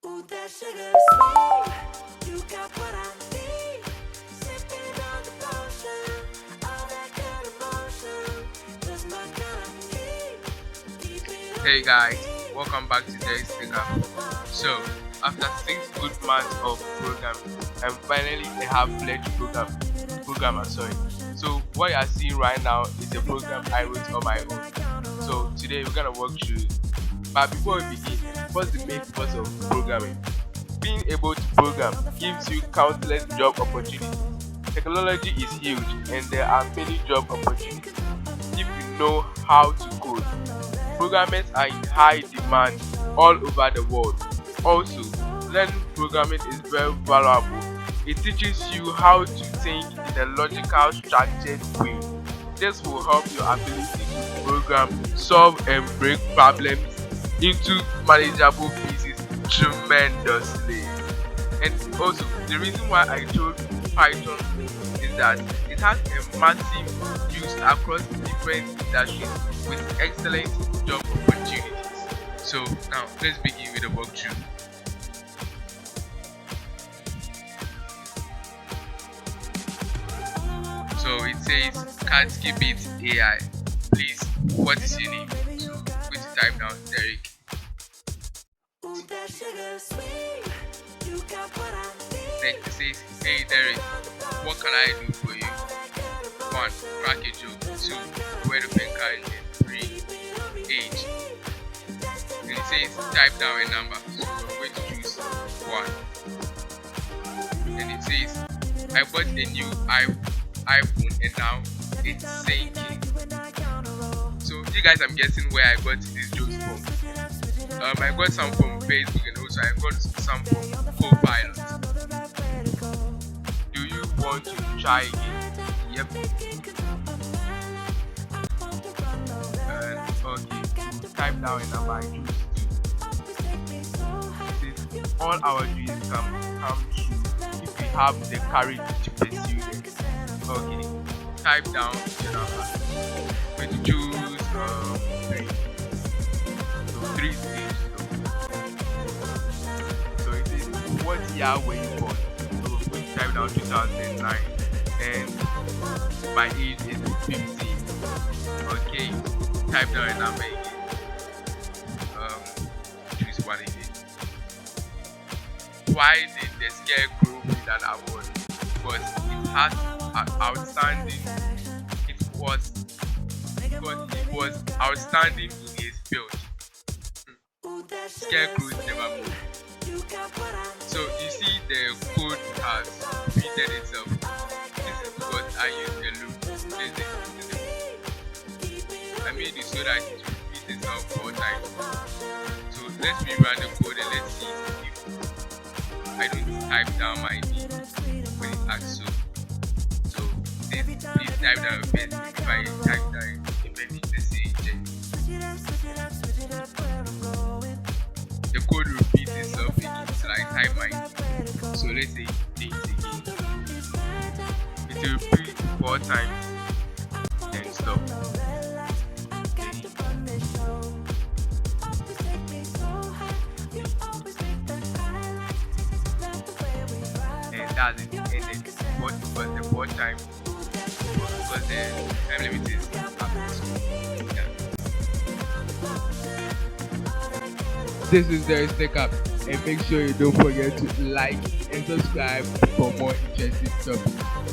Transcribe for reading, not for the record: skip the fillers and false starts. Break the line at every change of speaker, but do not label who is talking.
Ooh, that sugar sweet. You got what I need. Sipping on the potion. All that good emotion. Just my kind of tea. Keep it on
Hey
the
guys,
beat.
welcome back to today's program. So, after 6 good months of programming, I'm finally a half-fledged programmer. Sorry. So, what you are seeing right now is a program I wrote on my own. So, today we're gonna work through it. But before we begin, what's the main purpose of programming? Being able to program gives you countless job opportunities. Technology is huge, and there are many job opportunities if you know how to code. Programmers are in high demand all over the world. Also, learning programming is very valuable. It teaches you how to think in a logical, structured way. This will help your ability to program, solve, and break problems into manageable pieces tremendously. And also, the reason why I chose Python is that it has a massive use across different industries with excellent job opportunities. So now let's begin with the walkthrough. So it says can't keep it AI. Please, what is your name? So going to type down Derek.
Ooh, that sugar sweet. You got what I need.
Next it says, hey Derek, what can I do for you? 1. Crack a joke. 2. Wear the pen card. 3. Age. And it says type down a number. So we're going to choose 1. And it says I bought a new iPhone and now it's sinking. So you guys, I'm guessing where I got these jokes from. I got some from Facebook and also I got some from Copilot. Do you want to try again? Yep. Okay. So type down a number. I choose 2. It says all our dreams come true if we have the courage to pursue them. Okay. Type down the number. Going to choose 3. So 3 is age. So it says what year were you born? So we're going to type down 2009 and my age is 15. Okay. Type down a number again. Choose 1 again. Why did the scarecrow win an award? Because it has an outstanding. It was outstanding in his field. Scarecrows never move. So you see the code has repeated itself. This is because I used a loop. I made it so that it repeats itself 4 times. So let's rerun the code and let's see if I don't type down my name when it asks so. So please type down your best if I type down the same thing. The code repeats itself again till I type my name. So let's say things again. It will repeat 4 times and stop. And that's it. And then because the 4 times because the time limit is up. Yeah. This is the Stick Up, and make sure you don't forget to like and subscribe for more interesting topics.